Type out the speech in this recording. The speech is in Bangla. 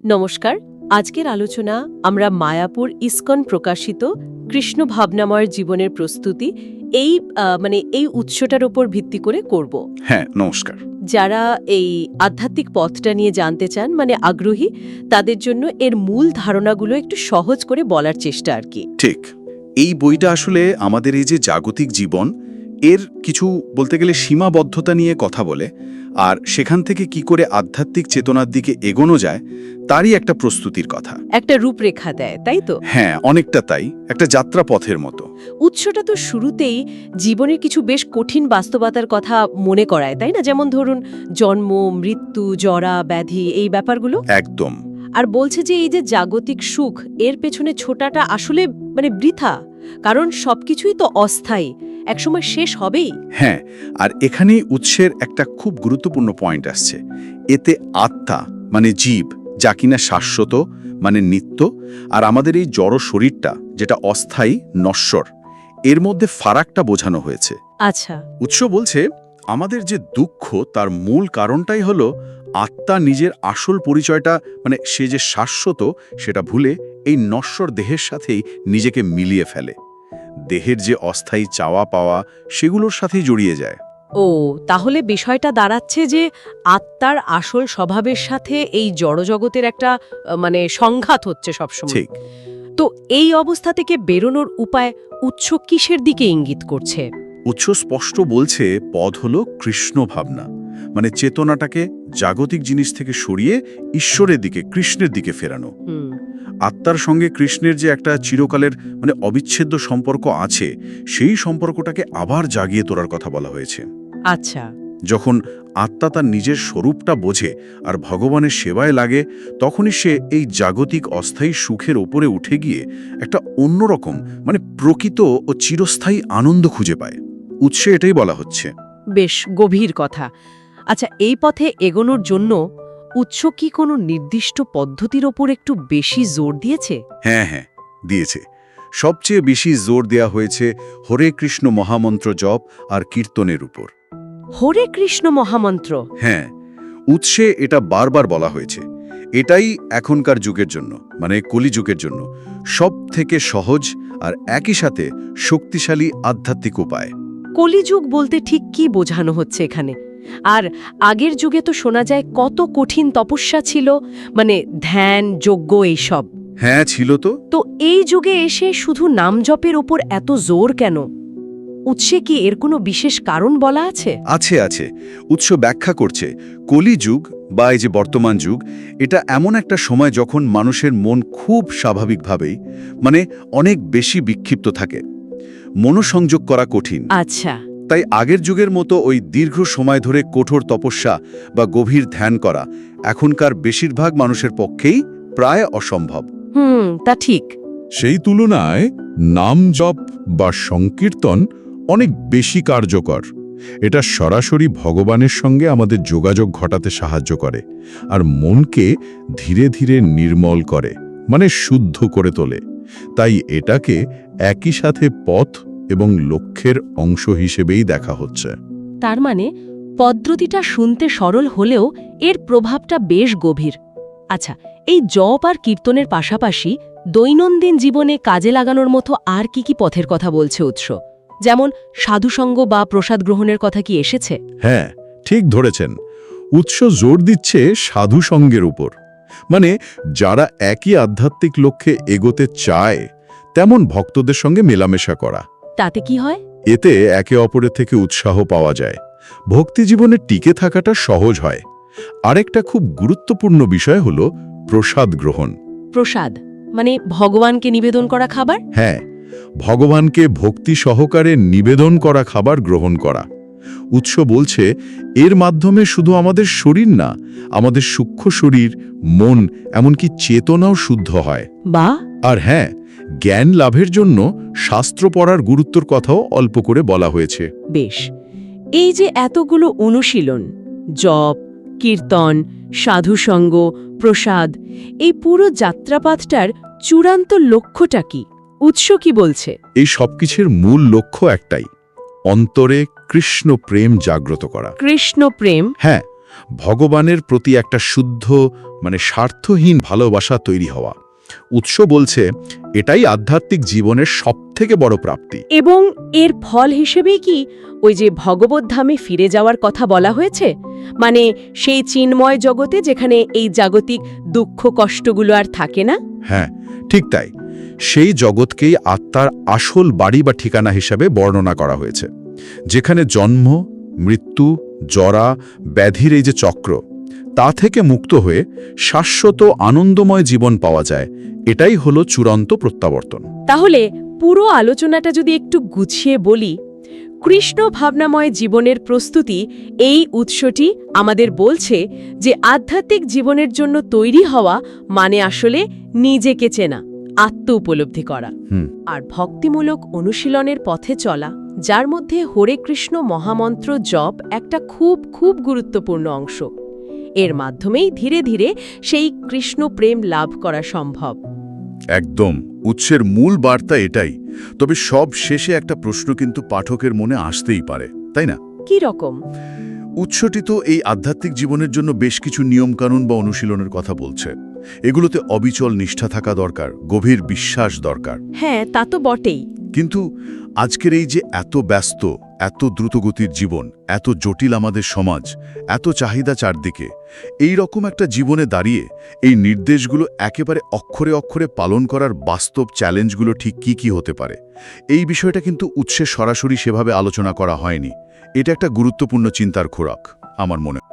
নমস্কার। আজকের আলোচনা আমরা মায়াপুর ইসকন প্রকাশিত কৃষ্ণ ভাবনাময়ের জীবনের প্রস্তুতি এই উৎসটার উপর ভিত্তি করে করব। হ্যাঁ, নমস্কার। যারা এই আধ্যাত্মিক পথটা নিয়ে জানতে চান আগ্রহী, তাদের জন্য এর মূল ধারণাগুলো একটু সহজ করে বলার চেষ্টা আর কি। ঠিক। এই বইটা আসলে আমাদের এই যে জাগতিক জীবন এর কিছু বলতে গেলে সীমাবদ্ধতা নিয়ে কথা বলে, আর সেখান থেকে কি করে আধ্যাত্মিক চেতনার দিকে এগোনো যায় তারই একটা প্রস্তুতির কথা। একটা রূপরেখা দেয়, তাই তো? হ্যাঁ, অনেকটা তাই, একটা যাত্রাপথের মতো। উৎসটা তো শুরুতেই জীবনের কিছু বেশ কঠিন বাস্তবতার কথা মনে করায়, তাই না? যেমন ধরুন জন্ম, মৃত্যু, জরা, ব্যাধি, এই ব্যাপারগুলো। একদম। আর বলছে যে এই যে জাগতিক সুখ, এর পেছনে ছোটাটা আসলে বৃথা, কারণ সবকিছুই তো অস্থায়ী, একসময় শেষ হবেই। হ্যাঁ, আর এখানেই উৎসের একটা খুব গুরুত্বপূর্ণ পয়েন্ট আসছে। এতে আত্মা মানে জীব, যা কিনা শাশ্বত মানে নিত্য, আর আমাদের এই জড় শরীরটা যেটা অস্থায়ী, নশ্বর, এর মধ্যে ফারাকটা বোঝানো হয়েছে। আচ্ছা। উৎস বলছে আমাদের যে দুঃখ তার মূল কারণটাই হলো আত্মা নিজের আসল পরিচয়টা সে যে শাশ্বত সেটা ভুলে এই নশ্বর দেহের সাথেই নিজেকে মিলিয়ে ফেলে। দেহের যে অস্থায়ী চাওয়া পাওয়া সেগুলোর সাথেই জড়িয়ে যায়। ও, তাহলে বিষয়টা দাঁড়াচ্ছে যে আত্মার আসল স্বভাবের সাথে এই জড়জগতের একটা সংঘাত হচ্ছে সবসময়। ঠিক। তো এই অবস্থা থেকে বেরোনোর উপায় উৎস কিসের দিকে ইঙ্গিত করছে? উৎস স্পষ্ট বলছে পথ হলো কৃষ্ণ ভাবনা, চেতনাটাকে জাগতিক জিনিস থেকে সরিয়ে ঈশ্বরের দিকে, কৃষ্ণের দিকে ফেরানো। আত্মার সঙ্গে কৃষ্ণের যে একটা চিরকালের অবিচ্ছেদ্য সম্পর্ক আছে, সেই সম্পর্কটাকে আবার জাগিয়ে তোলার কথা বলা হয়েছে। আচ্ছা। যখন আত্মা তার নিজের স্বরূপটা বোঝে আর ভগবানের সেবায় লাগে, তখনই সে এই জাগতিক অস্থায়ী সুখের ওপরে উঠে গিয়ে একটা অন্যরকম প্রকৃত ও চিরস্থায়ী আনন্দ খুঁজে পায়। উৎসে এটাই বলা হচ্ছে। বেশ গভীর কথা। আচ্ছা, এই পথে এগোনোর জন্য উৎস কি কোনো নির্দিষ্ট পদ্ধতির ওপর একটু বেশি জোর দিয়েছে? হ্যাঁ, দিয়েছে। সবচেয়ে বেশি জোর দেয়া হয়েছে হরে কৃষ্ণ মহামন্ত্র জপ আর কীর্তনের উপর। হরে কৃষ্ণ মহামন্ত্র? হ্যাঁ, উৎসে এটা বারবার বলা হয়েছে। এটাই এখনকার যুগের জন্য, কলিযুগের জন্য সব থেকে সহজ আর একই সাথে শক্তিশালী আধ্যাত্মিক উপায়। কলিযুগ বলতে ঠিক কি বোঝানো হচ্ছে এখানে? আর আগের যুগে তো শোনা যায় কত কঠিন তপস্যা ছিল, ধ্যান, যজ্ঞ, এইসব। হ্যাঁ, ছিল তো। তো এই যুগে এসে শুধু নাম জপের ওপর এত জোর কেন? উৎসে কি এর কোনো বিশেষ কারণ বলা আছে? আছে। উৎস ব্যাখ্যা করছে কলিযুগ বা এই যে বর্তমান যুগ, এটা এমন একটা সময় যখন মানুষের মন খুব স্বাভাবিকভাবেই অনেক বেশি বিক্ষিপ্ত থাকে, মনোসংযোগ করা কঠিন। আচ্ছা। তাই আগের যুগের মতো ওই দীর্ঘ সময় ধরে কঠোর তপস্যা বা গভীর ধ্যান করা এখনকার বেশিরভাগ মানুষের পক্ষেই প্রায় অসম্ভব। তা ঠিক। সেই তুলনায় নাম জপ বা সংকীর্তন অনেক বেশি কার্যকর। এটা সরাসরি ভগবানের সঙ্গে আমাদের যোগাযোগ ঘটাতে সাহায্য করে আর মনকে ধীরে ধীরে নির্মল করে, শুদ্ধ করে তোলে। তাই এটাকে একই সাথে পথ এবং লক্ষ্যের অংশ হিসেবেই দেখা হচ্ছে। তার পদ্ধতিটা শুনতে সরল হলেও এর প্রভাবটা বেশ গভীর। আচ্ছা, এই জপ আর কীর্তনের পাশাপাশি দৈনন্দিন জীবনে কাজে লাগানোর মতো আর কি পথের কথা বলছে উৎস? যেমন সাধুসঙ্গ বা প্রসাদ গ্রহণের কথা কি এসেছে? হ্যাঁ, ঠিক ধরেছেন। উৎস জোর দিচ্ছে সাধু সঙ্গের উপর, যারা একই আধ্যাত্মিক লক্ষ্যে এগোতে চায় তেমন ভক্তদের সঙ্গে মেলামেশা করা। তাতে কি হয়? এতে একে অপরের থেকে উৎসাহ পাওয়া যায়, ভক্তি জীবনে টিকে থাকাটা সহজ হয়। আরেকটা খুব গুরুত্বপূর্ণ বিষয় হলো প্রসাদ গ্রহণ। প্রসাদ ভগবানকে নিবেদন করা খাবার? হ্যাঁ, ভগবানকে ভক্তি সহকারে নিবেদন করা খাবার গ্রহণ করা। উৎস বলছে এর মাধ্যমে শুধু আমাদের শরীর না, আমাদের সূক্ষ্ম শরীর, মন, এমনকি চেতনাও শুদ্ধ হয়। আর হ্যাঁ, জ্ঞান লাভের জন্য শাস্ত্র পড়ার গুরুত্বর কথাও অল্প করে বলা হয়েছে। বেশ। এই যে এতগুলো অনুশীলন, জপ, কীর্তন, সাধুসঙ্গ, প্রসাদ, এই পুরো যাত্রাপথটার চূড়ান্ত লক্ষ্যটা কি? উৎস কি বলছে? এই সবকিছুর মূল লক্ষ্য একটাই, অন্তরে কৃষ্ণ প্রেম জাগ্রত করা। কৃষ্ণ প্রেম? হ্যাঁ, ভগবানের প্রতি একটা শুদ্ধ স্বার্থহীন ভালোবাসা তৈরি হওয়া। উৎস বলছে এটাই আধ্যাত্মিক জীবনের সবথেকে বড় প্রাপ্তি। এবং এর ফল হিসেবেই কি ওই যে ভগবদ্ধামে ফিরে যাওয়ার কথা বলা হয়েছে, মানে সেই চিন্ময় জগতে যেখানে এই জাগতিক দুঃখ কষ্টগুলো আর থাকে না? হ্যাঁ, ঠিক তাই। সেই জগৎকেই আত্মার আসল বাড়ি বা ঠিকানা হিসাবে বর্ণনা করা হয়েছে, যেখানে জন্ম, মৃত্যু, জরা, ব্যাধির এই যে চক্র, তা থেকে মুক্ত হয়ে শাশ্বত আনন্দময় জীবন পাওয়া যায়। এটাই হলো চূড়ান্ত প্রত্যাবর্তন। তাহলে পুরো আলোচনাটা যদি একটু গুছিয়ে বলি, কৃষ্ণ ভাবনাময় জীবনের প্রস্তুতি এই উৎসটি আমাদের বলছে যে আধ্যাত্মিক জীবনের জন্য তৈরি হওয়া মানে আসলে নিজেকে চেনা, আত্ম উপলব্ধি করা আর ভক্তিমূলক অনুশীলনের পথে চলা, যার মধ্যে হরে কৃষ্ণ মহামন্ত্র জপ একটা খুব খুব গুরুত্বপূর্ণ অংশ। এর মাধ্যমেই ধীরে ধীরে সেই কৃষ্ণ প্রেম লাভ করা সম্ভব। একদম, উৎসের মূল বার্তা এটাই। তবে সব শেষে একটা প্রশ্ন কিন্তু পাঠকের মনে আসতেই পারে, তাই না? কি রকম? উৎসটি তো এই আধ্যাত্মিক জীবনের জন্য বেশ কিছু নিয়মকানুন বা অনুশীলনের কথা বলছে। এগুলোতে অবিচল নিষ্ঠা থাকা দরকার, গভীর বিশ্বাস দরকার। হ্যাঁ, তা তো বটেই। কিন্তু আজকের এই যে এত ব্যস্ত, এত দ্রুতগতির জীবন, এত জটিল আমাদের সমাজ, এত চাহিদা চারদিকে, এই রকম একটা জীবনে দাঁড়িয়ে এই নির্দেশগুলো একেবারে অক্ষরে অক্ষরে পালন করার বাস্তব চ্যালেঞ্জগুলো ঠিক কি কি হতে পারে, এই বিষয়টা কিন্তু উৎসে সরাসরি সেভাবে আলোচনা করা হয়নি। এটা একটা গুরুত্বপূর্ণ চিন্তার খোরাক আমার মনে হয়।